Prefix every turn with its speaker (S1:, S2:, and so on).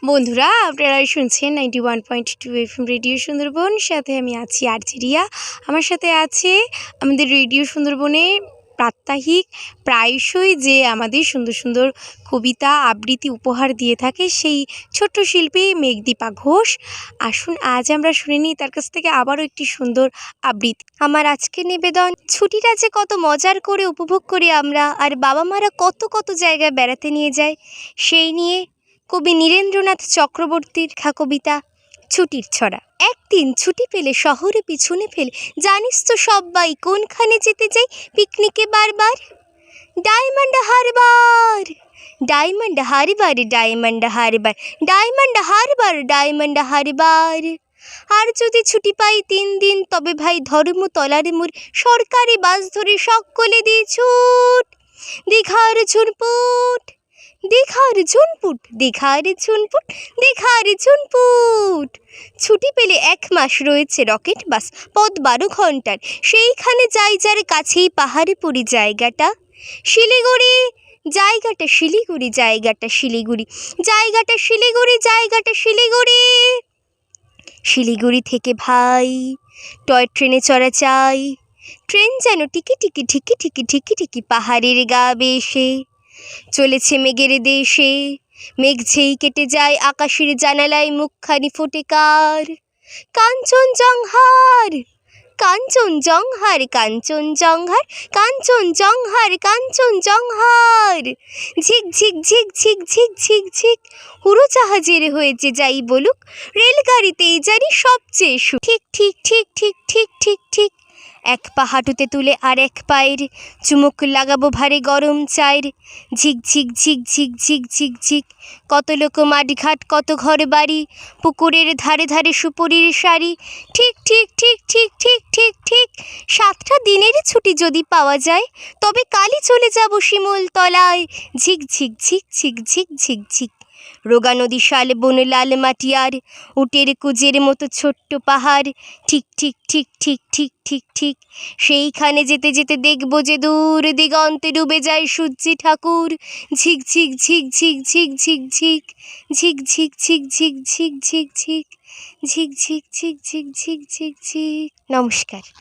S1: বন্ধুরা, আপনারা শুনছেন 91.2 FM রেডিও সুন্দরবন। সাথে আমি আছি আরজে রিয়া। আমার সাথে আছে আমাদের রেডিও সুন্দরবনে প্রাত্যহিক প্রায়শই যে আমাদের সুন্দর সুন্দর কবিতা আবৃত্তি উপহার দিয়ে থাকে সেই ছোট্ট শিল্পী মেঘদীপা ঘোষ। আসুন আজ আমরা শুনে নিই তার কাছ থেকে আবারও একটি সুন্দর আবৃত্তি। আমার আজকের নিবেদন, ছুটিটা যে কত মজার করে উপভোগ করি আমরা, আর বাবা মারা কত কত জায়গায় বেড়াতে নিয়ে যায়, সেই নিয়ে কবি নীরেন্দ্রনাথ চক্রবর্তীর লেখা কবিতা ছুটির ছড়া। একদিন ছুটি পেলে শহরে পিছনে ফেলে, জানিস তো সবাই কোনখানে যেতে যাই পিকনিকে বারবার? ডায়মন্ড হারবার, ডায়মন্ড হারবার, ডায়মন্ড হারবার, ডায়মন্ড হারবার, ডায়মন্ড হারবার। আর যদি ছুটি পাই 3 দিন, তবে ভাই ধর্মতলার মোড় সরকারি বাস ধরে সকলে দিয়ে ছুট দীঘার ঝুনপুট, দীঘার ঝুনপুট, দীঘার ঝুনপুট, দীঘার ঝুনপুট। ছুটি পেলে 1 মাস রয়েছে রকেট বাস, পথ 12 ঘন্টার, সেইখানে যাই যার কাছেই পাহাড়পুরি জায়গাটা শিলিগুড়ি, জায়গাটা শিলিগুড়ি, জায়গাটা শিলিগুড়ি, জায়গাটা শিলিগুড়ি, জায়গাটা শিলিগুড়ি। শিলিগুড়ি থেকে ভাই টয় ট্রেনে চড়া চাই, ট্রেন যেন টিকি টিকি টিকি টিকি টিকি টিকি পাহাড়ের গা বেশে চলেছে মেঘের দেশে। মেঘ ঝেই কেটে যায় আকাশের জানালায়, মুখখানি ফোটে কার? কাঞ্চনজঙ্ঘার, কাঞ্চনজঙ্ঘার, কাঞ্চনজঙ্ঘার, কাঞ্চনজঙ্ঘার, কাঞ্চনজঙ্ঘার। ঝিক ঝিক ঝিক ঝিক ঝিক ঝিক ঝিক, উড়োজাহাজের হয়েছে যাই বলুক, রেলগাড়িতেই জানি সবচেয়ে ঠিক ঠিক ঠিক ঠিক ঠিক ঠিক ঠিক। 1 পা হাঁটুতে তুলে আর 1 পায়ের চুমুক লাগাবো ভারে গরম চায়ের। ঝিক ঝিক ঝিক ঝিক ঝিক ঝিক ঝিক, কত লোক মাঠঘাট, কত ঘর বাড়ি, পুকুরের ধারে ধারে সুপুরির শাড়ি। ঠিক ঠিক ঠিক ঠিক ঠিক ঠিক ঠিক। 7টা দিনের ছুটি যদি পাওয়া যায়, তবে কালই চলে যাব শিমুলতলায়। ঝিক ঝিক ঝিক ঝিক ঝিক ঝিক ঝিক। রোগা নদী, শাল বন, লাল মাটি আর উটের কুজের মতো ছোট্ট পাহাড়। ঠিক ঠিক ঠিক ঠিক ঠিক ঠিক ঠিক। সেইখানে যেতে যেতে দেখব যে দূর দিগন্তে ডুবে যায় সূর্যি ঠাকুর। ঝিক ঝিক ঝিক ঝিক ঝিক ঝিক ঝিক, ঝিক ঝিক ঝিক ঝিক ঝিক ঝিক ঝিক, ঝিক ঝিক ঝিক ঝিক ঝিক ঝিক ঝিক। নমস্কার।